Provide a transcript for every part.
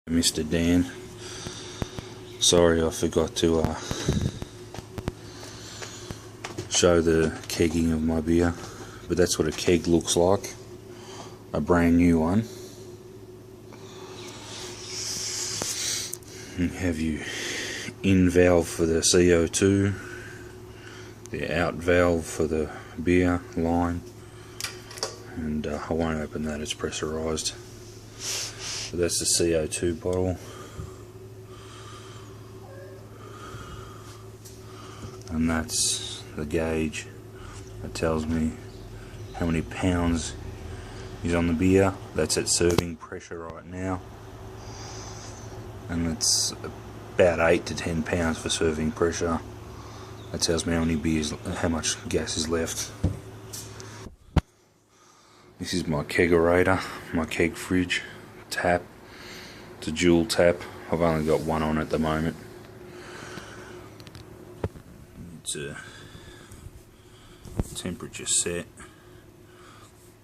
Mr. Dan. Sorry I forgot to show the kegging of my beer, but that's what a keg looks like, a brand new one. You have your in valve for the CO2, the out valve for the beer line, and I won't open that, it's pressurized. But that's the CO2 bottle, and that's the gauge that tells me how many pounds is on the beer. That's at serving pressure right now, and it's about 8 to 10 pounds for serving pressure. That tells me how many beers, how much gas is left. This is my kegerator, my keg fridge tap. It's a dual tap. I've only got one on at the moment. It's a temperature set.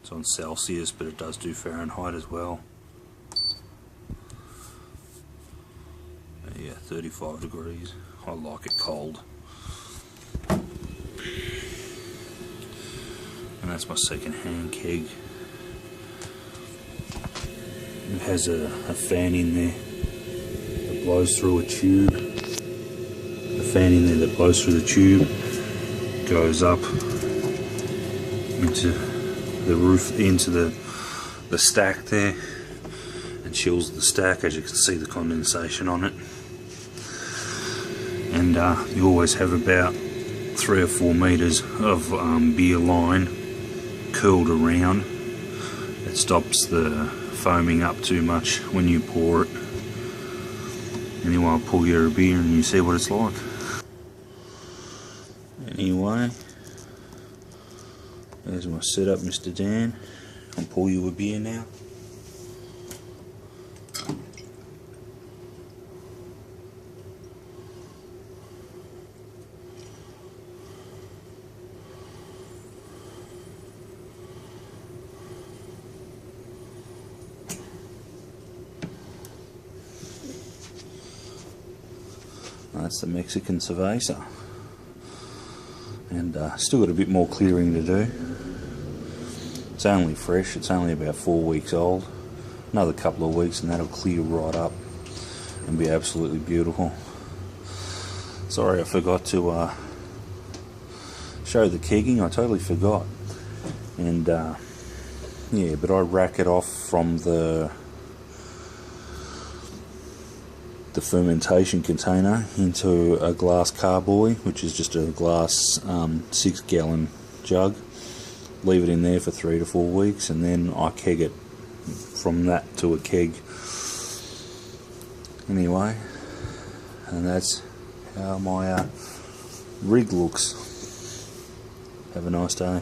It's on Celsius, but it does do Fahrenheit as well. Yeah, 35 degrees. I like it cold. And that's my second-hand keg. It has a fan in there that blows through a tube. The fan in there that blows through the tube goes up into the roof, into the stack there, and chills the stack. As you can see, the condensation on it. And you always have about 3 or 4 meters of beer line curled around. It stops the foaming up too much when you pour it. Anyway, I'll pour you a beer and you see what it's like. Anyway, there's my setup, Mr. Dan. I'll pour you a beer now. That's the Mexican Cerveza, and still got a bit more clearing to do. It's only fresh, it's only about 4 weeks old. Another couple of weeks and that'll clear right up and be absolutely beautiful. Sorry I forgot to show the kegging, I totally forgot. And yeah, but I rack it off from the fermentation container into a glass carboy, which is just a glass 6-gallon jug. Leave it in there for 3 to 4 weeks, and then I keg it from that to a keg. Anyway, and that's how my rig looks. Have a nice day.